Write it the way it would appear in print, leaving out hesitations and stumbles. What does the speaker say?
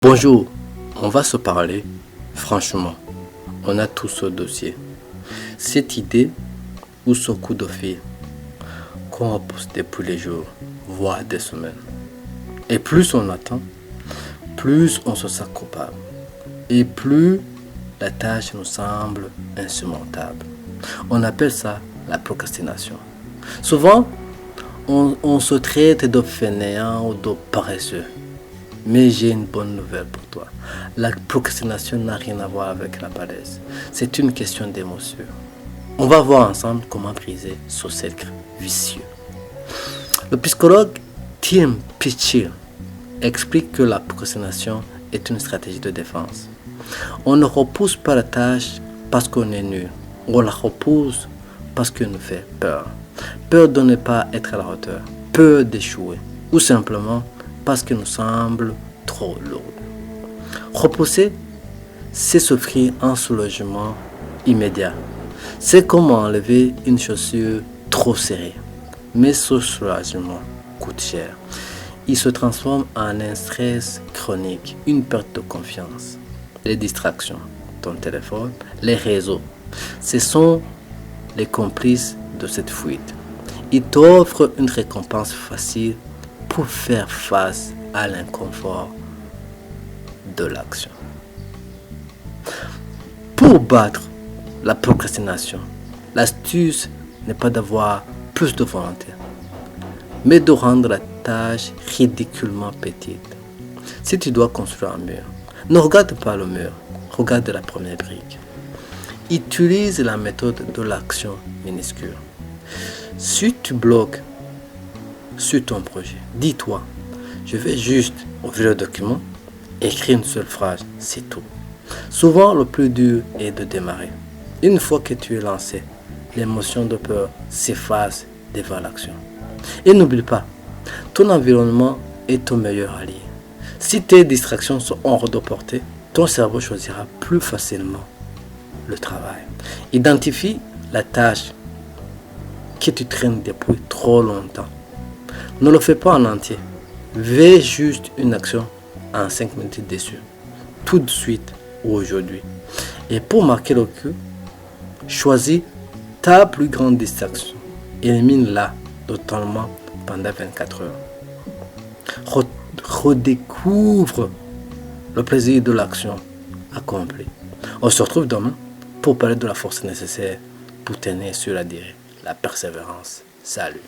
Bonjour, on va se parler. Franchement, on a tous ce dossier. Cette idée ou ce coup de fil qu'on repousse depuis les jours, voire des semaines. Et plus on attend, plus on se sent coupable. Et plus la tâche nous semble insurmontable. On appelle ça la procrastination. Souvent, on se traite de fainéant ou de paresseux. Mais j'ai une bonne nouvelle pour toi. La procrastination n'a rien à voir avec la paresse. C'est une question d'émotion. On va voir ensemble comment briser ce cercle vicieux. Le psychologue Tim Pitchell explique que la procrastination est une stratégie de défense. On ne repousse pas la tâche parce qu'on est nul. On la repousse parce qu'elle nous fait peur. Peur de ne pas être à la hauteur. Peur d'échouer. Ou simplement parce qu'il nous semble trop lourd. Repousser, c'est s'offrir un soulagement immédiat. C'est comme enlever une chaussure trop serrée. Mais ce soulagement coûte cher. Il se transforme en un stress chronique, une perte de confiance. Les distractions, ton téléphone, les réseaux, ce sont les complices de cette fuite. Ils t'offrent une récompense facile pour faire face à l'inconfort de l'action. Pour battre la procrastination, l'astuce n'est pas d'avoir plus de volonté, mais de rendre la tâche ridiculement petite. Si tu dois construire un mur, ne regarde pas le mur, regarde la première brique. Utilise la méthode de l'action minuscule. Si tu bloques sur ton projet, dis-toi, je vais juste ouvrir le document, écrire une seule phrase, c'est tout. Souvent, le plus dur est de démarrer. Une fois que tu es lancé, l'émotion de peur s'efface devant l'action. Et n'oublie pas, ton environnement est ton meilleur allié. Si tes distractions sont hors de portée, ton cerveau choisira plus facilement le travail. Identifie la tâche que tu traînes depuis trop longtemps. Ne le fais pas en entier. Fais juste une action en 5 minutes dessus. Tout de suite ou aujourd'hui. Et pour marquer le coup, choisis ta plus grande distraction. Élimine-la totalement pendant 24 heures. Redécouvre le plaisir de l'action accomplie. On se retrouve demain pour parler de la force nécessaire pour tenir sur la durée, la persévérance. Salut.